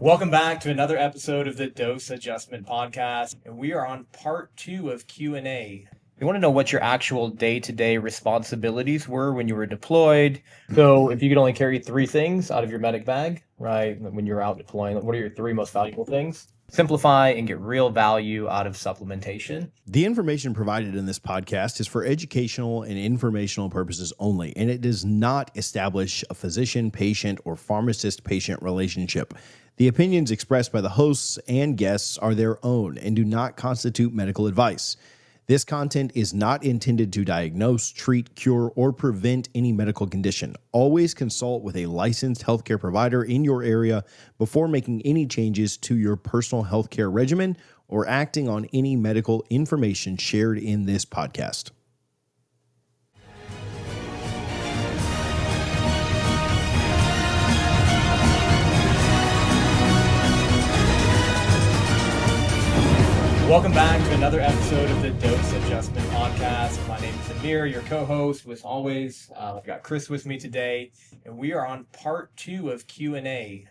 Welcome back to another episode of the Dose Adjustment Podcast, and we are on part 2 of Q&A. We want to know what your actual day-to-day responsibilities were when you were deployed. So if you could only carry 3 things out of your medic bag, right, when you're out deploying, what are your 3 most valuable things? Simplify and get real value out of supplementation. The information provided in this podcast is for educational and informational purposes only, and it does not establish a physician-patient or pharmacist-patient relationship. The opinions expressed by the hosts and guests are their own and do not constitute medical advice. This content is not intended to diagnose, treat, cure, or prevent any medical condition. Always consult with a licensed healthcare provider in your area before making any changes to your personal healthcare regimen or acting on any medical information shared in this podcast. Welcome back to another episode of the Dose Adjustment Podcast. My name is Amir, your co-host. As always, I've got Kris with me today, and we are on part 2 of Q&A.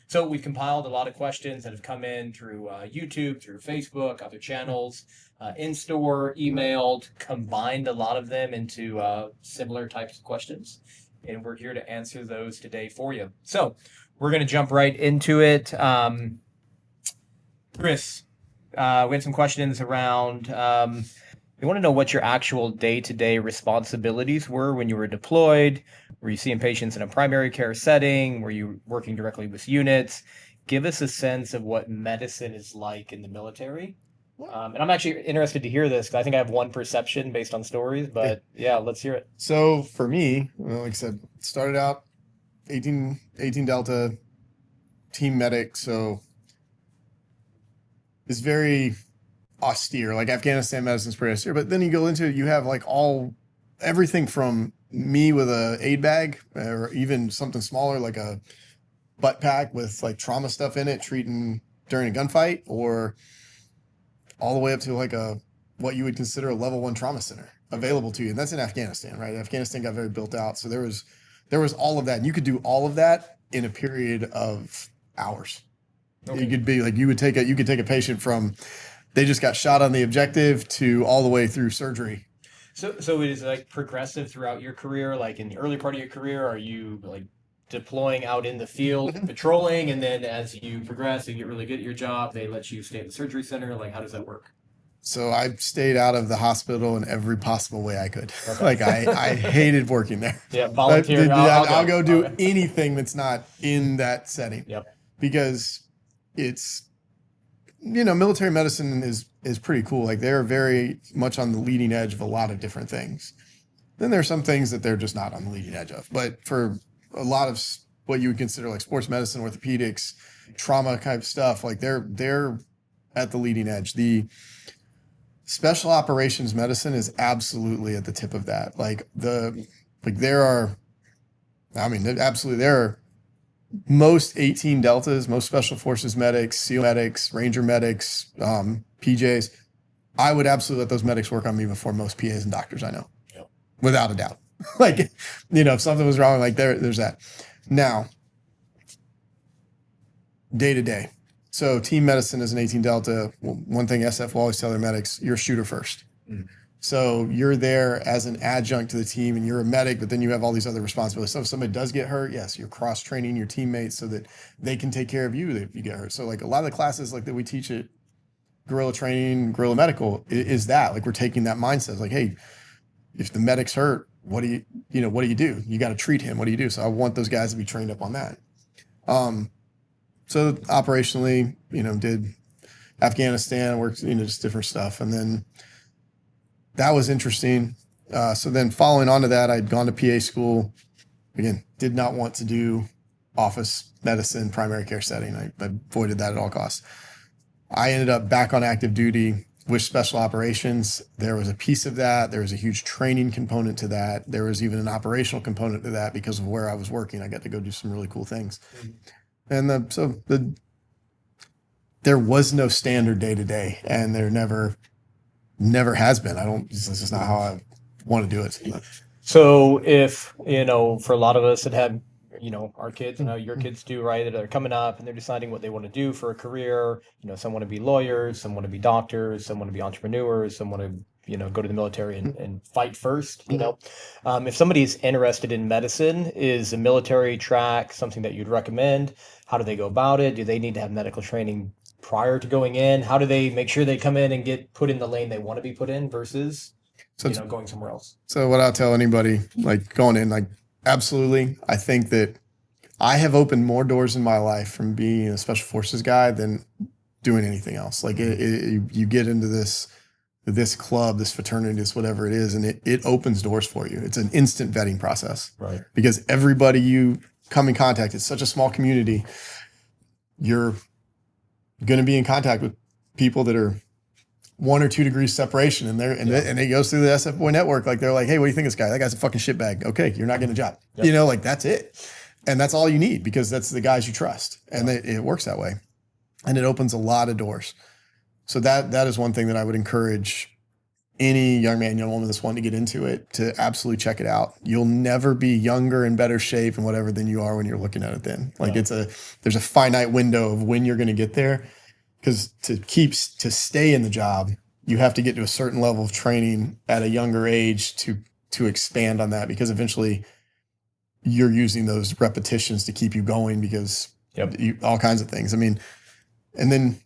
So we've compiled a lot of questions that have come in through YouTube, through Facebook, other channels, in-store, emailed, combined a lot of them into similar types of questions, and we're here to answer those today for you. So we're going to jump right into it. Kris, we had some questions around, we want to know what your actual day-to-day responsibilities were when you were deployed. Were you seeing patients in a primary care setting? Were you working directly with units? Give us a sense of what medicine is like in the military. And I'm actually interested to hear this because I think I have one perception based on stories, but yeah, let's hear it. So for me, like I said, started out 18 Delta team medic, so it's very austere. Like Afghanistan medicine's pretty austere, but then you go into it, you have like everything from me with a aid bag or even something smaller like a butt pack with like trauma stuff in it, treating during a gunfight, or all the way up to like what you would consider a level 1 trauma center available to you. And that's in Afghanistan, right? Afghanistan got very built out. So there was all of that. And you could do all of that in a period of hours. Okay. You could take a patient from they just got shot on the objective to all the way through surgery. So it is like progressive throughout your career. Like in the early part of your career, are you like deploying out in the field, patrolling, and then as you progress and get really good at your job, they let you stay at the surgery center? Like, how does that work? So I stayed out of the hospital in every possible way I could. Okay. Like I hated working there. Yeah, volunteer. I'll go do anything that's not in that setting. Yep. Because it's, military medicine is pretty cool. Like they're very much on the leading edge of a lot of different things. Then there's some things that they're just not on the leading edge of. But for a lot of what you would consider like sports medicine, orthopedics, trauma type stuff, like they're at the leading edge. The special operations medicine is absolutely at the tip of that. There are most 18 Deltas, most Special Forces medics, SEAL medics, Ranger medics, PJs. I would absolutely let those medics work on me before most PAs and doctors I know, yep. Without a doubt. If something was wrong, like there's that. Now, day to day. So team medicine as an 18 Delta, one thing SF will always tell their medics, you're a shooter first. Mm. So you're there as an adjunct to the team and you're a medic, but then you have all these other responsibilities. So if somebody does get hurt, yes, you're cross-training your teammates so that they can take care of you if you get hurt. So like a lot of the classes like that we teach at guerrilla training, guerrilla medical is that. Like we're taking that mindset. It's like, hey, if the medic's hurt, what do you do? You got to treat him. What do you do? So I want those guys to be trained up on that. So operationally, did Afghanistan, worked, just different stuff. And then that was interesting. So then following on to that, I'd gone to PA school. Again, did not want to do office medicine, primary care setting. I avoided that at all costs. I ended up back on active duty with special operations. There was a piece of that. There was a huge training component to that. There was even an operational component to that because of where I was working. I got to go do some really cool things. And there was no standard day to day, and there never has been. This is not how I want to do it. So if, for a lot of us that had our kids, your kids do, right? That are coming up and they're deciding what they want to do for a career. Some want to be lawyers, some want to be doctors, some want to be entrepreneurs, some want to, go to the military and fight first, If somebody's interested in medicine, is a military track something that you'd recommend? How do they go about it? Do they need to have medical training prior to going in? How do they make sure they come in and get put in the lane they want to be put in versus, going somewhere else? So what I'll tell anybody, like going in, like absolutely, I think that I have opened more doors in my life from being a special forces guy than doing anything else. Like you get into this club, this fraternity, this whatever it is, and it opens doors for you. It's an instant vetting process, right? Because everybody you come in contact, it's such a small community. You're going to be in contact with people that are 1 or 2 degrees separation, and it goes through the SF Boy network. Like they're like, hey, what do you think of this guy? That guy's a fucking shitbag. Okay, you're not getting a job. Yep. Like that's it, and that's all you need because that's the guys you trust, and it works that way, and it opens a lot of doors. So that is one thing that I would encourage any young man, young woman that's wanting to get into it to absolutely check it out. You'll never be younger and better shape and whatever than you are when you're looking at it then. Like there's a finite window of when you're going to get there, because to stay in the job, you have to get to a certain level of training at a younger age to expand on that, because eventually you're using those repetitions to keep you going because all kinds of things. I mean, and then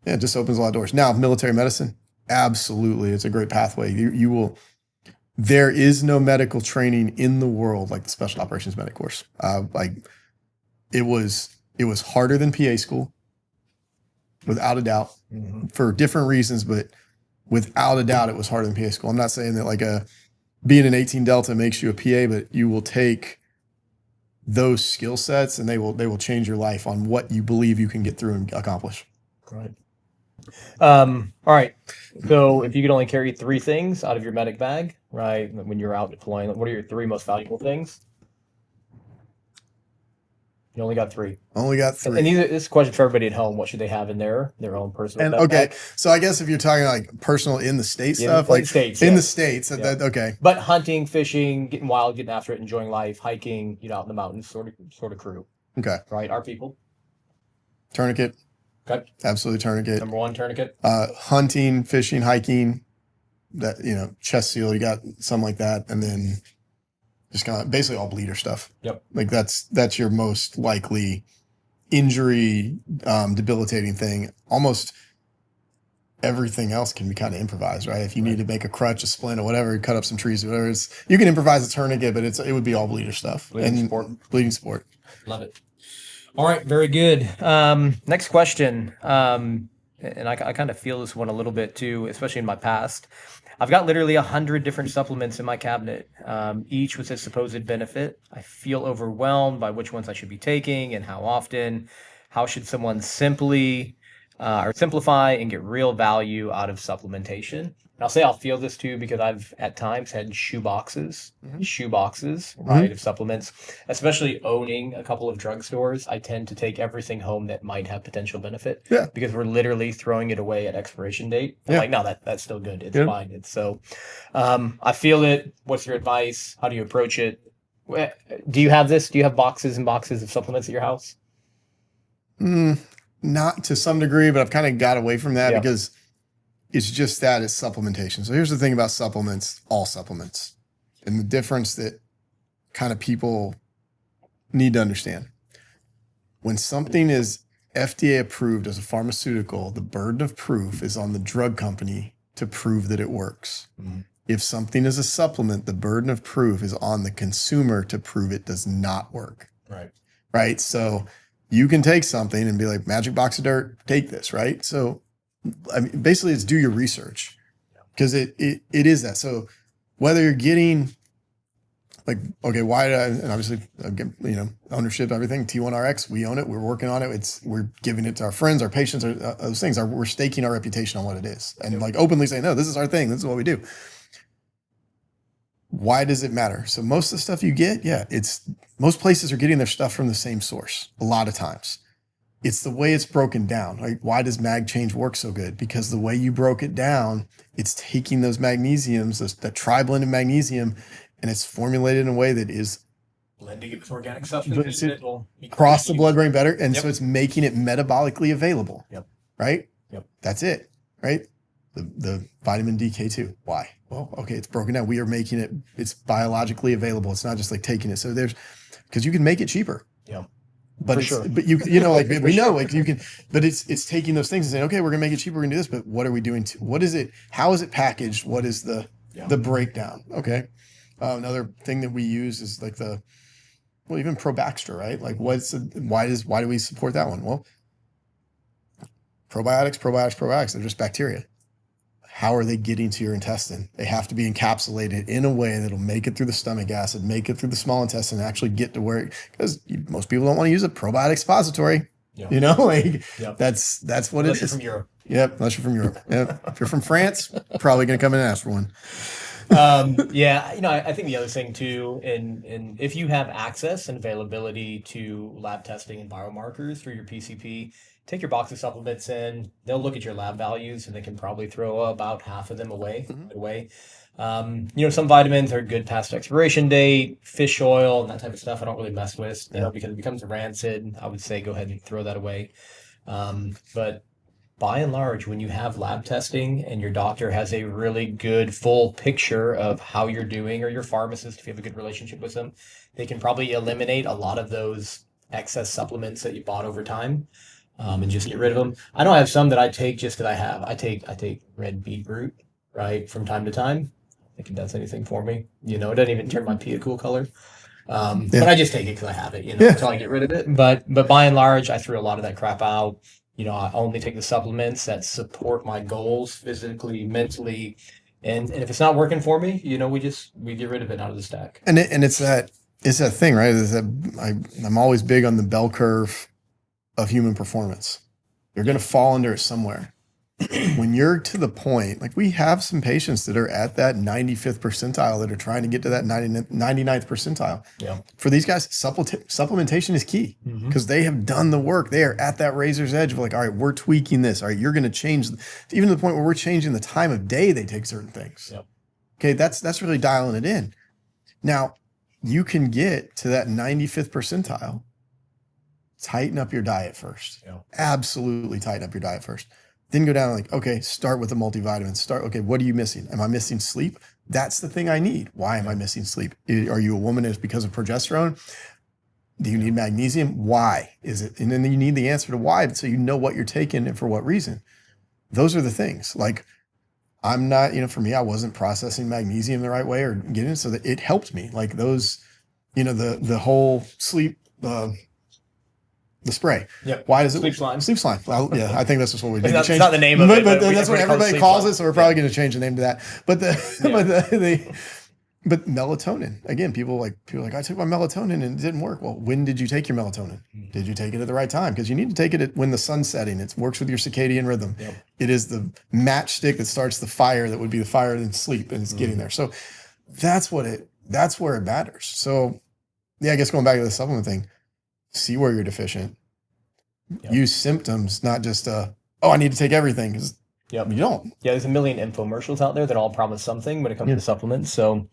it just opens a lot of doors. Now, military medicine, absolutely. It's a great pathway. You will, there is no medical training in the world like the Special Operations Medic course. It was harder than PA school, without a doubt, for different reasons, but without a doubt, it was harder than PA school. I'm not saying that being an 18 Delta makes you a PA, but you will take those skill sets and they will change your life on what you believe you can get through and accomplish. Right. All right. So if you could only carry 3 things out of your medic bag, right, when you're out deploying, what are your 3 most valuable things? You only got 3. Only got 3. And this is a question for everybody at home. What should they have in their own personal And med bag? so I guess if you're talking like personal in the state stuff, in the States, in the States, okay. But hunting, fishing, getting wild, getting after it, enjoying life, hiking, out in the mountains, sort of crew. Okay. Right. Our people. Tourniquet. Okay. Absolutely tourniquet. Number 1, tourniquet. Hunting, fishing, hiking, chest seal, you got something like that. And then just kind of basically all bleeder stuff. Yep. Like that's your most likely injury, debilitating thing. Almost everything else can be kind of improvised, right? If you need to make a crutch, a splint, or whatever, cut up some trees, or whatever, you can improvise a tourniquet, but it would be all bleeder stuff. Bleeding support. Love it. All right, very good. Next question, and I kind of feel this one a little bit too, especially in my past. I've got literally 100 different supplements in my cabinet, each with its supposed benefit. I feel overwhelmed by which ones I should be taking and how often. How should someone simplify and get real value out of supplementation? And I'll say I'll feel this too because I've at times had shoe boxes, right, of supplements. Especially owning a couple of drugstores, I tend to take everything home that might have potential benefit. Yeah. Because we're literally throwing it away at expiration date. I'm like, no, that's still good. It's fine. It's so. I feel it. What's your advice? How do you approach it? Do you have this? Do you have boxes and boxes of supplements at your house? Not to some degree, but I've kind of got away from that because it's just that it's supplementation. So here's the thing about supplements, all supplements, and the difference that kind of people need to understand. When something is FDA approved as a pharmaceutical, the burden of proof is on the drug company to prove that it works. If something is a supplement, the burden of proof is on the consumer to prove it does not work. Right. So you can take something and be like, magic box of dirt, take this, right? So I mean, basically it's do your research because it is that. So whether you're getting like, okay, why did and obviously, ownership, everything, T1RX, we own it. We're working on it. We're giving it to our friends, our patients, those things. We're staking our reputation on what it is and like openly saying, no, this is our thing. This is what we do. Why does it matter? So most of the stuff you get, most places are getting their stuff from the same source a lot of times. It's the way it's broken down. Like, why does mag change work so good? Because the way you broke it down, it's taking those magnesiums, that tri-blended magnesium, and it's formulated in a way that is blending it with organic But substances. it's It will be cross the crunchy. blood-brain barrier, and Yep. so it's making it metabolically available. Yep. Right. Yep. That's it. Right. The vitamin DK2. Why? Well, okay, it's broken down. We are making it. It's biologically available. It's not just like taking it. So because you can make it cheaper. Yep. But For it's, sure. but you know, like we know, like you can, but it's taking those things and saying, okay, we're gonna make it cheaper, we're gonna do this, but what are we doing what is it, how is it packaged? What is the breakdown? Okay. Another thing that we use is like even Probaxtra, right? Like why do we support that one? Well, probiotics, they're just bacteria. How are they getting to your intestine? They have to be encapsulated in a way that'll make it through the stomach acid, make it through the small intestine, and actually get to where because most people don't want to use a probiotic suppository. Yep. You know, like Yep. that's what Unless it you're is. from Europe. Yep, unless you're from Europe. Yep. If you're from France, probably gonna come in and ask for one. Yeah, I think the other thing too, and if you have access and availability to lab testing and biomarkers through your PCP, take your box of supplements in. They'll look at your lab values and they can probably throw about half of them away. Some vitamins are good past expiration date, fish oil, and that type of stuff. I don't really mess with, because it becomes rancid. I would say go ahead and throw that away. But by and large, when you have lab testing and your doctor has a really good full picture of how you're doing, or your pharmacist, if you have a good relationship with them, they can probably eliminate a lot of those excess supplements that you bought over time, and just get rid of them. I know I have some that I take just that I take red beetroot, right, from time to time. I think it does anything for me. It doesn't even turn my pee a cool color. But I just take it because I have it, until I get rid of it. But by and large, I threw a lot of that crap out. I only take the supplements that support my goals physically, mentally, and if it's not working for me, we get rid of it out of the stack. And it's that thing, right? Is that I'm always big on the bell curve of human performance. You're going to fall under it somewhere. When you're to the point, like we have some patients that are at that 95th percentile that are trying to get to that 99th percentile. Yeah. For these guys, supplementation is key because they have done the work. They are at that razor's edge of like, all right, we're tweaking this. All right, you're going to change, even to the point where we're changing the time of day they take certain things. Yep. Okay, that's really dialing it in. Now, you can get to that 95th percentile. Tighten up your diet first. Yeah. Absolutely tighten up your diet first. Then go down like, okay, start with the multivitamins. Okay, what are you missing? Am I missing sleep? That's the thing I need. Why am I missing sleep? Are you a woman? It's because of progesterone? Do you need magnesium? Why is it? And then you need the answer to why, so you know what you're taking and for what reason. Those are the things. Like I'm not, for me, I wasn't processing magnesium the right way or getting it, so that it helped me. Like those, the whole sleep, the spray. Yep. Why does it Sleep slime? Sleep slime. Well, yeah, I think that's just what we need to It's change. not the name of it, but but we that's what just call it everybody sleep calls slime. it. So we're probably going to change the name to that. But but melatonin again. People are like I took my melatonin and it didn't work. Well, when did you take your melatonin? Did you take it at the right time? Because you need to take it when the sun's setting. It works with your circadian rhythm. Yep. It is the matchstick that starts the fire that would be the fire in sleep, and it's getting there. So that's where it matters. So yeah, I guess going back to the supplement thing, see where you're deficient. Yep. Use symptoms, not just I need to take everything, because you don't. Yeah, there's a million infomercials out there that all promise something when it comes to supplements. So,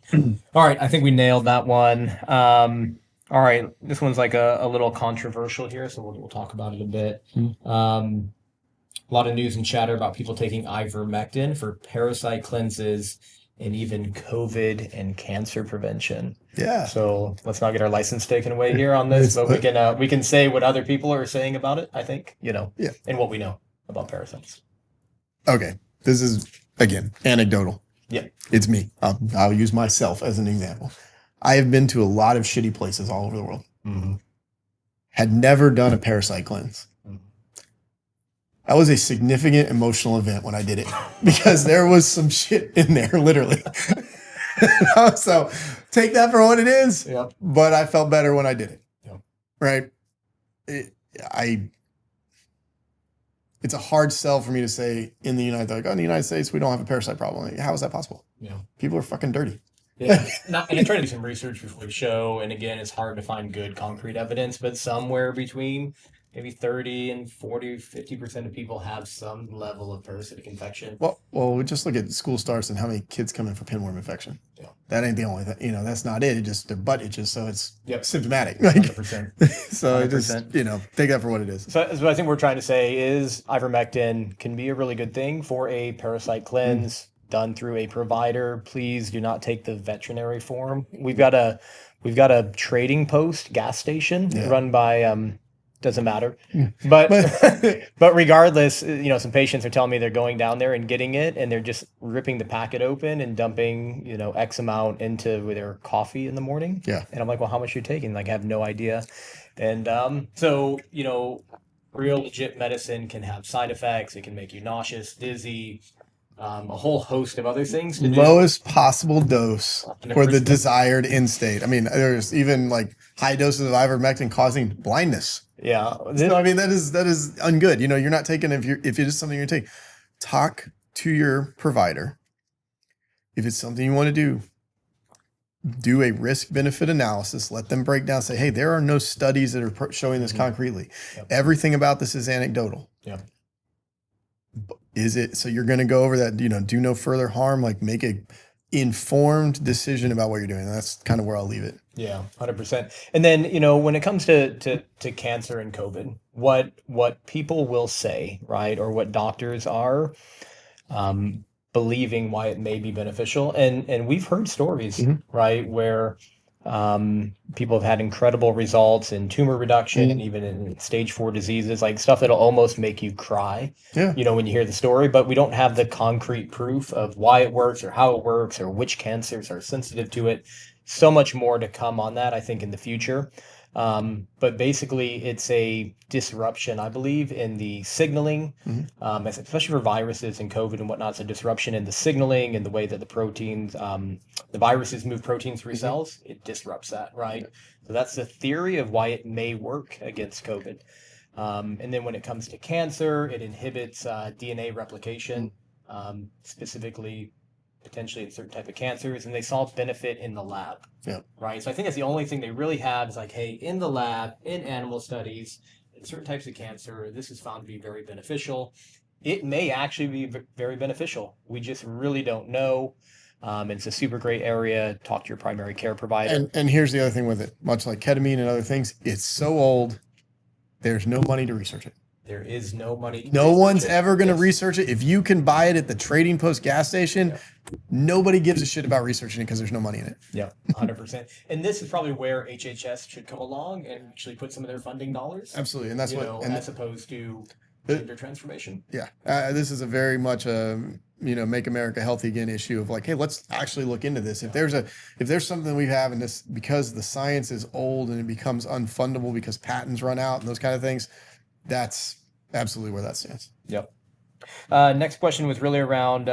all right, I think we nailed that one. All right, this one's like a little controversial here, so we'll talk about it a bit. A lot of news and chatter about people taking ivermectin for parasite cleanses and even COVID and cancer prevention. Yeah. So let's not get our license taken away here on this, but we can say what other people are saying about it, I think, and what we know about parasites. Okay. This is, again, anecdotal. Yeah. It's me. I'll use myself as an example. I have been to a lot of shitty places all over the world. Mm-hmm. Had never done a parasite cleanse. That was a significant emotional event when I did it because there was some shit in there, literally. So take that for what it is. Yep. But I felt better when I did it. Yep. Right. It's a hard sell for me to say in the United States, we don't have a parasite problem. Like, how is that possible? Yeah. People are fucking dirty. Yeah. And I try to do some research before the show. And again, it's hard to find good concrete evidence, but somewhere between maybe 30 and 40, 50% of people have some level of parasitic infection. Well, we just look at school starts and how many kids come in for pinworm infection. Yeah. That ain't the only thing, that's not it. It just, their butt itches. So it's symptomatic. 100%. So just, take that for what it is. So what I think we're trying to say is ivermectin can be a really good thing for a parasite cleanse done through a provider. Please do not take the veterinary form. We've got a trading post gas station run by doesn't matter. But but regardless, some patients are telling me they're going down there and getting it, and they're just ripping the packet open and dumping, X amount into their coffee in the morning. Yeah. And I'm like, well, how much are you taking? Like, I have no idea. And so, real legit medicine can have side effects. It can make you nauseous, dizzy, a whole host of other things to do. Lowest possible dose for the 100%. desired end state. I mean, there's even like high doses of ivermectin causing blindness. Yeah. So, I mean, that is ungood. You're not taking, if it is something you're taking, talk to your provider. If it's something you want to do a risk benefit analysis, let them break down, say, hey, there are no studies that are showing this concretely. Yep. Everything about this is anecdotal. Yeah. Is it, so you're going to go over that, do no further harm, like make a informed decision about what you're doing. And that's kind of where I'll leave it. Yeah, 100%. And then, when it comes to cancer and COVID, what people will say, right, or what doctors are believing why it may be beneficial. And we've heard stories, right, where people have had incredible results in tumor reduction and even in stage 4 diseases, like stuff that'll almost make you cry, when you hear the story, but we don't have the concrete proof of why it works or how it works or which cancers are sensitive to it. So much more to come on that, I think, in the future. But basically, it's a disruption, I believe, in the signaling, especially for viruses and COVID and whatnot. It's a disruption in the signaling and the way that the proteins, the viruses move proteins through cells. It disrupts that, right? So that's the theory of why it may work against COVID. And then when it comes to cancer, it inhibits DNA replication, specifically potentially in certain type of cancers, and they saw benefit in the lab. Yeah. Right. So I think that's the only thing they really have is like, hey, in the lab, in animal studies, in certain types of cancer, this is found to be very beneficial. It may actually be very beneficial. We just really don't know. It's a super great area. Talk to your primary care provider. And here's the other thing with it, much like ketamine and other things, it's so old, there's no money to research it. There is no money. No one's ever going to research it. If you can buy it at the trading post gas station, nobody gives a shit about researching it because there's no money in it. Yeah, 100%. And this is probably where HHS should come along and actually put some of their funding dollars. Absolutely. And that's as opposed to gender transformation. Yeah. This is a very much make America healthy again issue of like, hey, let's actually look into this. If there's something we have in this, because the science is old and it becomes unfundable because patents run out and those kind of things, that's absolutely where that stands. Yep. Next question was really around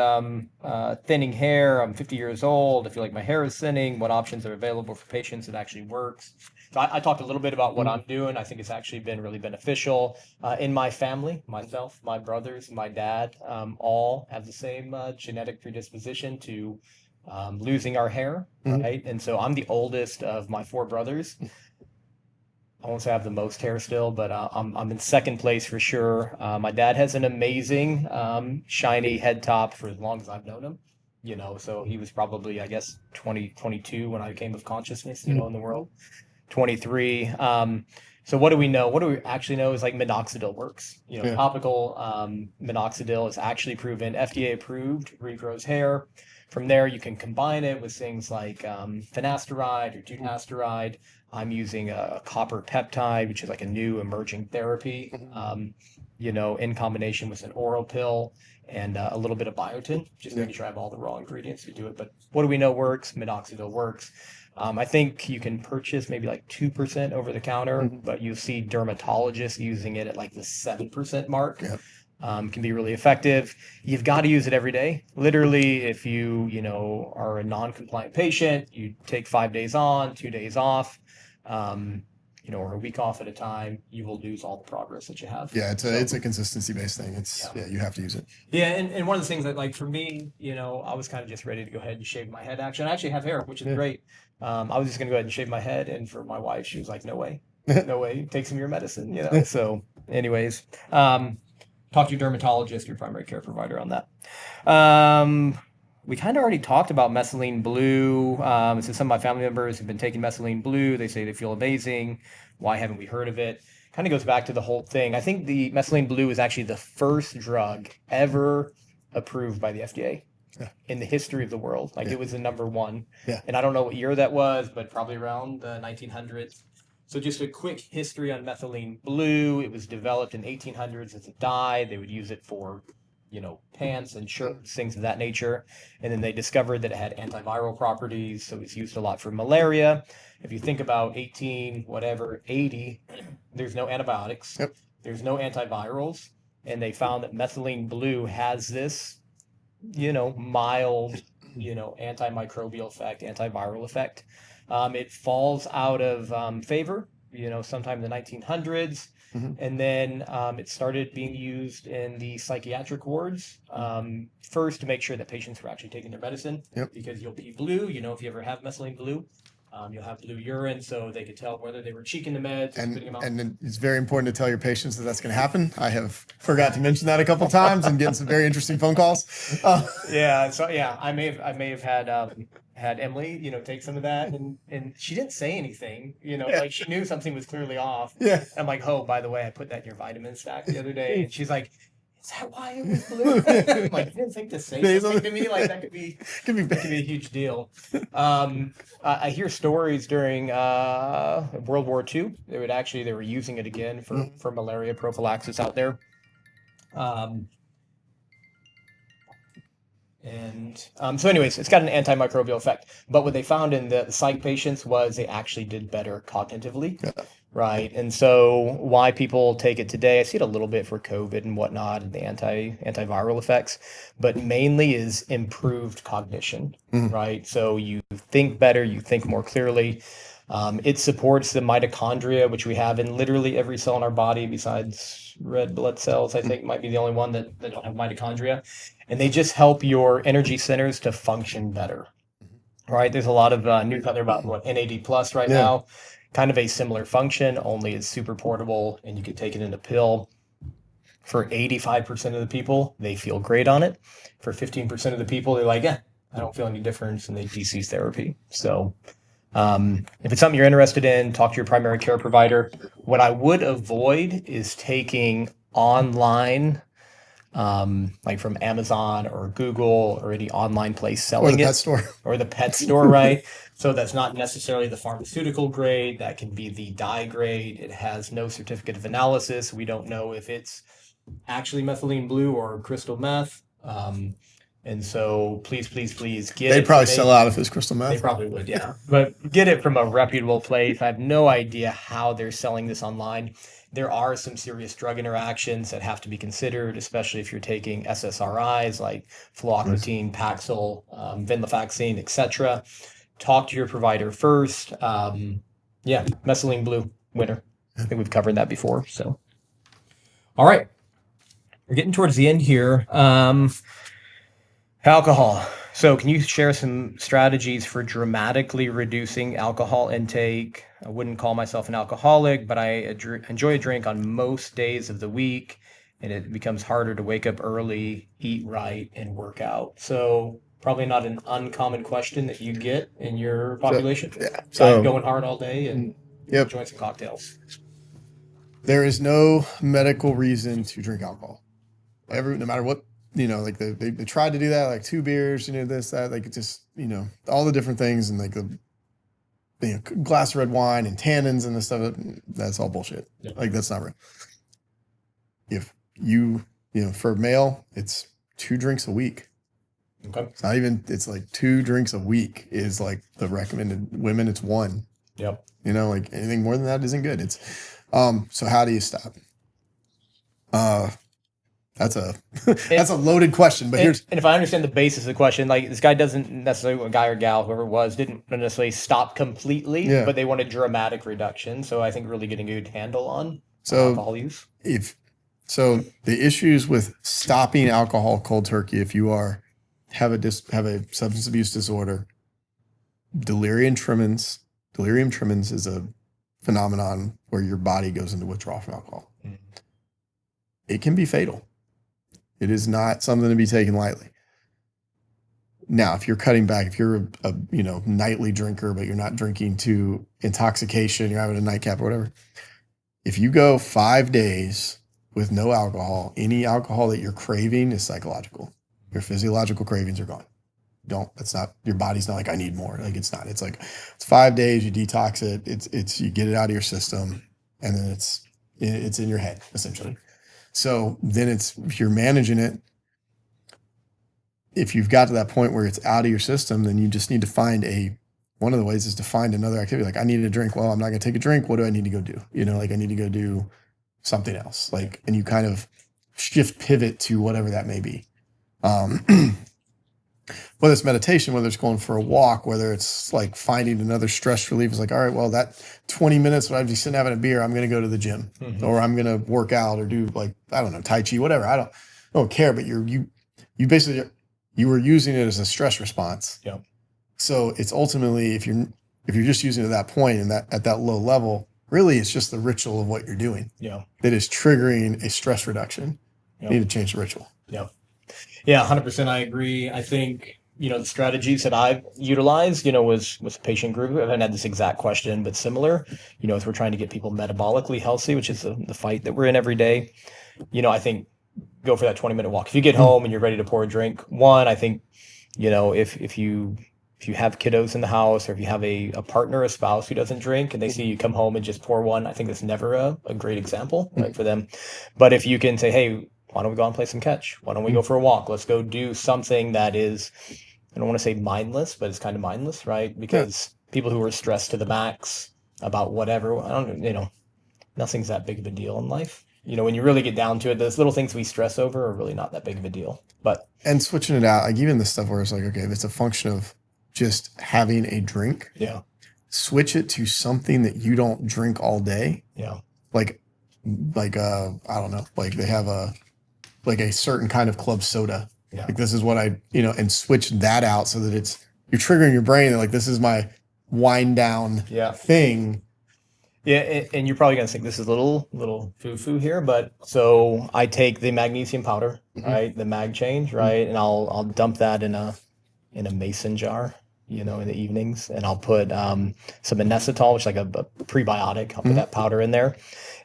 thinning hair. I'm 50 years old. I feel like my hair is thinning. What options are available for patients that actually works? So I talked a little bit about what I'm doing. I think it's actually been really beneficial. In my family, myself, my brothers, my dad, all have the same genetic predisposition to losing our hair, right? And so I'm the oldest of my 4 brothers. I won't say I have the most hair still, but I'm in second place for sure. My dad has an amazing shiny head top for as long as I've known him, so he was probably, I guess, 22 when I came of consciousness, in the world, 23. So what do we know? What do we actually know is like minoxidil works. Topical minoxidil is actually proven FDA approved, regrows hair. From there, you can combine it with things like finasteride or dutasteride. I'm using a copper peptide, which is like a new emerging therapy, in combination with an oral pill and a little bit of biotin, just making sure I have all the raw ingredients to do it. But what do we know works? Minoxidil works. I think you can purchase maybe like 2% over the counter, but you'll see dermatologists using it at like the 7% mark. Yep. Can be really effective. You've got to use it every day. Literally, if you are a non-compliant patient, you take 5 days on, 2 days off, or a week off at a time, you will lose all the progress that you have. Yeah, it's a consistency based thing. You have to use it. Yeah, and one of the things that, like, for me, I was kind of just ready to go ahead and shave my head. Actually, I actually have hair, which is great. I was just going to go ahead and shave my head, and for my wife, she was like, no way. No way. Take some of your medicine, you know. So, anyways, talk to your dermatologist, your primary care provider on that. We kind of already talked about methylene blue. So some of my family members have been taking methylene blue. They say they feel amazing. Why haven't we heard of it? Kind of goes back to the whole thing. I think the methylene blue is actually the first drug ever approved by the FDA in the history of the world. Like it was the number one. Yeah. And I don't know what year that was, but probably around the 1900s. So just a quick history on methylene blue. It was developed in 1800s as a dye. They would use it for, you know, pants and shirts, things of that nature. And then they discovered that it had antiviral properties. So it's used a lot for malaria. If you think about 80, there's no antibiotics. Yep. There's no antivirals. And they found that methylene blue has this, you know, mild, you know, antimicrobial effect, antiviral effect. It falls out of favor, you know, sometime in the 1900s. And then it started being used in the psychiatric wards, first to make sure that patients were actually taking their medicine. Yep. Because you'll be blue, you know, if you ever have methylene blue, you'll have blue urine, so they could tell whether they were cheeking the meds or spitting them out. And it's very important to tell your patients that that's going to happen. I have forgot to mention that a couple times and getting some very interesting phone calls. Yeah, so yeah, I may have had Emily, you know, take some of that, and she didn't say anything, you know, like she knew something was clearly off. Yeah. I'm like, oh, by the way, I put that in your vitamin stack the other day, and she's like, is that why it was blue? I'm like, you didn't think to say something to me? Like that could be a huge deal. I hear stories during World War II. They were using it again for malaria prophylaxis out there. So anyways, it's got an antimicrobial effect. But what they found in the psych patients was they actually did better cognitively. Yeah. Right. And so why people take it today, I see it a little bit for COVID and whatnot and the antiviral effects, but mainly is improved cognition. Right. So you think better, you think more clearly. It supports the mitochondria, which we have in literally every cell in our body besides red blood cells, I think might be the only one that don't have mitochondria. And they just help your energy centers to function better. Right. There's a lot of news out there about NAD plus right now. Kind of a similar function, only it's super portable and you can take it in a pill. For 85% of the people, they feel great on it. For 15% of the people, they're like, I don't feel any difference, and they cease therapy. So if it's something you're interested in, talk to your primary care provider. What I would avoid is taking online, like from Amazon or Google or any online place selling it. Or the pet store, right? So that's not necessarily the pharmaceutical grade. That can be the dye grade. It has no certificate of analysis. We don't know if it's actually methylene blue or crystal meth. And so please get it. They'd probably sell out if it's crystal meth. They probably would, yeah. But get it from a reputable place. I have no idea how they're selling this online. There are some serious drug interactions that have to be considered, especially if you're taking SSRIs like fluoxetine, Paxil, venlafaxine, etc. Talk to your provider first. Methylene blue, winner. I think we've covered that before. So, all right, we're getting towards the end here. Alcohol. So can you share some strategies for dramatically reducing alcohol intake? I wouldn't call myself an alcoholic, but I enjoy a drink on most days of the week, and it becomes harder to wake up early, eat right, and work out. So probably not an uncommon question that you get in your population. So going hard all day and enjoying some cocktails. There is no medical reason to drink alcohol. No matter what. You know, like they tried to do that, like 2 beers, you know, this, that, like it just, you know, all the different things and like the glass of red wine and tannins and this stuff, that's all bullshit. Yeah. Like that's not real. If you know, for a male, it's 2 drinks a week. Okay. It's not even, it's like 2 drinks a week is like the recommended. Women, it's 1. Yep. You know, like anything more than that isn't good. It's, so how do you stop? That's a loaded question, but here's... And if I understand the basis of the question, like this guy doesn't necessarily, a guy or gal, whoever it was, didn't necessarily stop completely, but they wanted dramatic reduction. So I think really getting a good handle on alcohol use. So the issues with stopping alcohol cold turkey, if you have a substance abuse disorder, delirium tremens is a phenomenon where your body goes into withdrawal from alcohol. It can be fatal. It is not something to be taken lightly. Now, if you're cutting back, if you're a nightly drinker, but you're not drinking to intoxication, you're having a nightcap or whatever. If you go 5 days with no alcohol, any alcohol that you're craving is psychological. Your physiological cravings are gone. That's not, your body's not like, I need more. Like it's not, it's like, it's 5 days, you detox it. It's, you get it out of your system, and then it's in your head essentially. So then if you're managing it, if you've got to that point where it's out of your system, then you just need to find one of the ways is to find another activity. Like, I need a drink. Well, I'm not going to take a drink. What do I need to go do? Like I need to go do something else. Like, and you kind of pivot to whatever that may be. Whether it's meditation, whether it's going for a walk, whether it's like finding another stress relief. It's like, all right, well, that 20 minutes when I'm just sitting having a beer, I'm going to go to the gym, or I'm going to work out or do, like, I don't know, Tai Chi, whatever. I don't care, but you basically, you were using it as a stress response. Yeah. So it's ultimately, if you're just using it at that point and at that low level, really it's just the ritual of what you're doing. Yeah. That is triggering a stress reduction. Yep. You need to change the ritual. Yeah. Yeah. 100%. I agree. I think, the strategies that I've utilized, was a patient group. I haven't had this exact question, but similar, as we're trying to get people metabolically healthy, which is the fight that we're in every day. I think go for that 20-minute walk. If you get home and you're ready to pour a drink, I think, if you have kiddos in the house, or if you have a partner, a spouse who doesn't drink, and they see you come home and just pour one, I think that's never a great example, right, for them. But if you can say, hey, why don't we go out and play some catch? Why don't we go for a walk? Let's go do something that is, I don't want to say mindless, but it's kind of mindless, right? Because people who are stressed to the max about whatever, nothing's that big of a deal in life. When you really get down to it, those little things we stress over are really not that big of a deal. And switching it out, like even the stuff where it's like, okay, if it's a function of just having a drink, switch it to something that you don't drink all day. Yeah. Like I don't know, like they have a certain kind of club soda. Yeah. Like, this is what and switch that out so that you're triggering your brain that, like, this is my wind down thing. Yeah. And you're probably going to think this is a little foo-foo here, but so I take the magnesium powder, right? The mag change, right? And I'll dump that in a mason jar, in the evenings, and I'll put some inositol, which is like a prebiotic. I'll put that powder in there,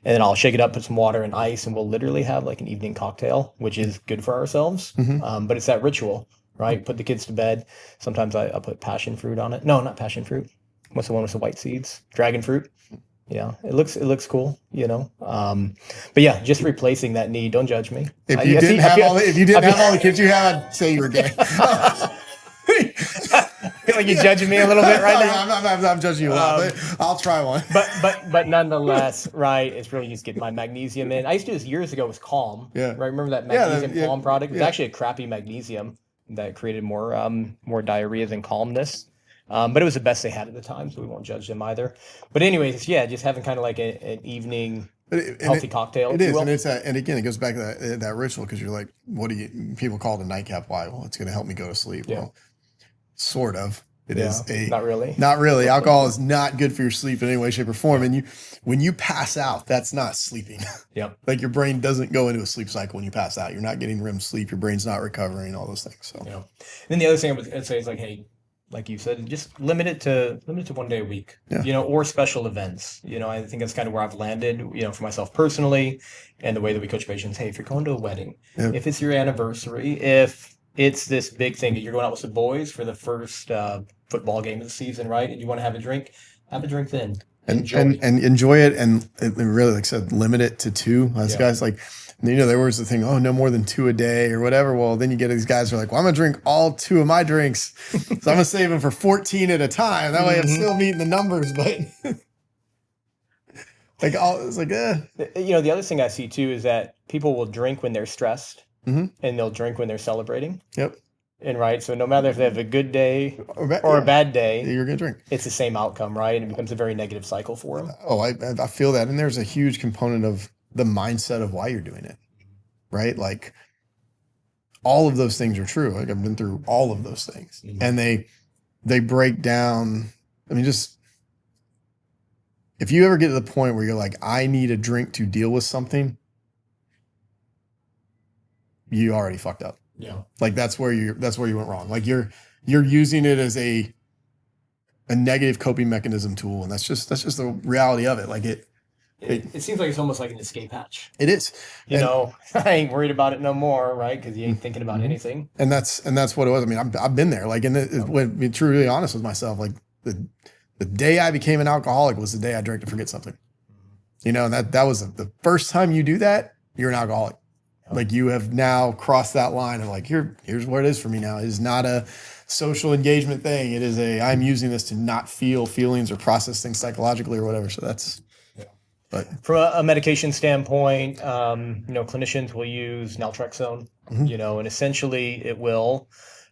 and then I'll shake it up, put some water and ice, and we'll literally have like an evening cocktail, which is good for ourselves. But it's that ritual, right? Put the kids to bed. Sometimes I put passion fruit on it. No, not passion fruit. What's the one with the white seeds? Dragon fruit. Yeah, it looks cool, But yeah, just replacing that need. Don't judge me. If you didn't have all the kids you had, I'd say you were gay. I feel like you're judging me a little bit right now. I'm judging you a lot, but I'll try one. But nonetheless, right? It's really just getting my magnesium in. I used to do this years ago with Calm. Yeah. Right. Remember that magnesium Calm product? It was actually a crappy magnesium that created more diarrhea than calmness. But it was the best they had at the time, so we won't judge them either. But anyways, just having kind of like an evening healthy cocktail. It is, and again, it goes back to that ritual, because you're like, what do people call it a nightcap? Why? Well, it's going to help me go to sleep. Yeah. Well, sort of. It is not really. Not really. Alcohol is not good for your sleep in any way, shape, or form. And when you pass out, that's not sleeping. Yep. Like, your brain doesn't go into a sleep cycle when you pass out. You're not getting REM sleep. Your brain's not recovering. All those things. So. Yeah. And then the other thing I would say is, like, hey, like you said, just limit it to 1 day a week. Yeah. Or special events. I think that's kind of where I've landed. For myself personally, and the way that we coach patients. Hey, if you're going to a wedding, if it's your anniversary, if it's this big thing that you're going out with the boys for the first football game of the season, right? And you want to have a drink then. Enjoy it. And really, like I said, limit it to 2. Guys, like, there was the thing, no more than 2 a day or whatever. Well, then you get these guys who are like, well, I'm going to drink all 2 of my drinks. So I'm going to save them for 14 at a time. That way I'm still meeting the numbers, but it's like, The other thing I see too is that people will drink when they're stressed, and they'll drink when they're celebrating. Yep. And right, so no matter if they have a good day or a bad day, you're going to drink. It's the same outcome, right? And it becomes a very negative cycle for them. Oh, I feel that. And there's a huge component of the mindset of why you're doing it, right? Like, all of those things are true. Like, I've been through all of those things, and they break down. I mean, just if you ever get to the point where you're like, I need a drink to deal with something, you already fucked up. Yeah. Like that's where you went wrong. Like you're using it as a negative coping mechanism tool. And that's just the reality of it. Like it seems like it's almost like an escape hatch. it is. You know, I ain't worried about it no more, right? Because you ain't thinking about anything. And that's what it was. I mean, I've been there. Like, when being truly honest with myself, like the day I became an alcoholic was the day I drank to forget something. You know, and that was the first time you do that, you're an alcoholic. Like you have now crossed that line of like, here's what it is for me now. It is not a social engagement thing. It is I'm using this to not feel feelings or process things psychologically or whatever. So that's, but from a medication standpoint, clinicians will use naltrexone, and essentially it will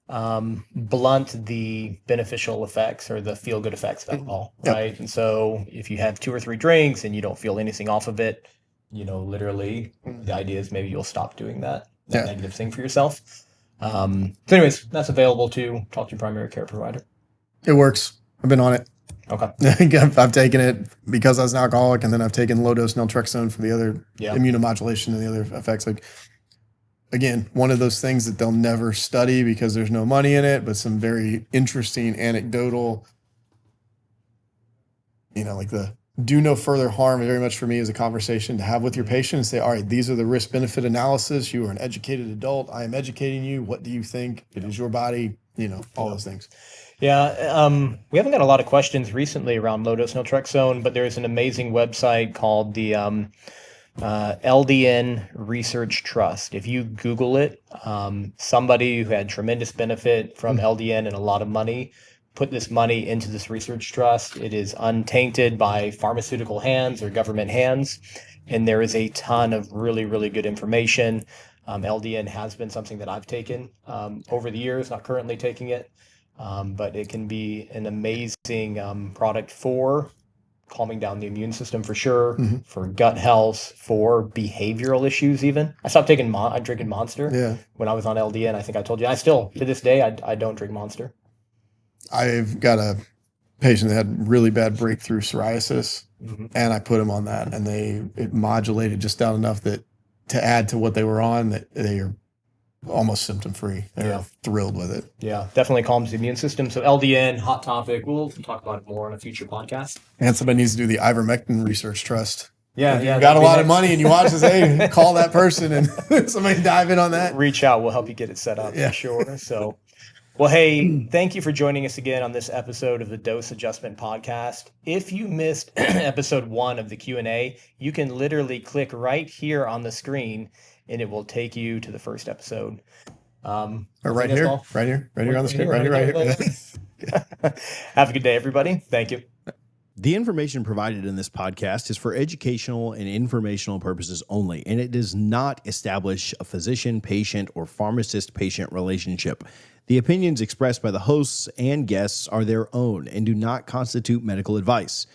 blunt the beneficial effects or the feel-good effects of alcohol, right? And so if you have 2 or 3 drinks and you don't feel anything off of it, literally the idea is maybe you'll stop doing that negative thing for yourself. So anyways, that's available to talk to your primary care provider. It works. I've been on it. Okay. I've taken it because I was an alcoholic, and then I've taken low-dose naltrexone for the other immunomodulation and the other effects. Like, again, one of those things that they'll never study because there's no money in it, but some very interesting anecdotal, like the do no further harm very much for me is a conversation to have with your patient and say, all right, these are the risk-benefit analysis. You are an educated adult. I am educating you. What do you think? It is your body, all those things. Yeah, we haven't got a lot of questions recently around low-dose naltrexone, but there's an amazing website called the LDN Research Trust. If you Google it, somebody who had tremendous benefit from LDN and a lot of money put this money into this research trust. It is untainted by pharmaceutical hands or government hands, and there is a ton of really, really good information. LDN has been something that I've taken over the years, not currently taking it. But it can be an amazing product for calming down the immune system for sure, for gut health, for behavioral issues even. I stopped drinking Monster when I was on LDN. I think I told you. I still, to this day, I don't drink Monster. I've got a patient that had really bad breakthrough psoriasis, and I put him on that, and it modulated just down enough that to add to what they were on, that they are almost symptom free. They're thrilled with it. Yeah, definitely calms the immune system. So LDN, hot topic. We'll talk about it more on a future podcast. And somebody needs to do the ivermectin research trust. Yeah, if you got a lot of money and you watch this, hey, call that person and somebody dive in on that. Reach out. We'll help you get it set up for sure. So, well, hey, thank you for joining us again on this episode of the Dose Adjustment Podcast. If you missed episode 1 of the Q&A, you can literally click right here on the screen and it will take you to the first episode. Or right here on the screen, right here. Have a good day, everybody. Thank you. The information provided in this podcast is for educational and informational purposes only, and it does not establish a physician-patient or pharmacist-patient relationship. The opinions expressed by the hosts and guests are their own and do not constitute medical advice.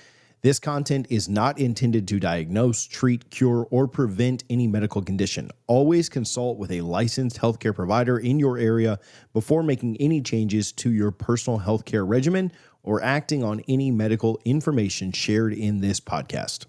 This content is not intended to diagnose, treat, cure, or prevent any medical condition. Always consult with a licensed healthcare provider in your area before making any changes to your personal healthcare regimen or acting on any medical information shared in this podcast.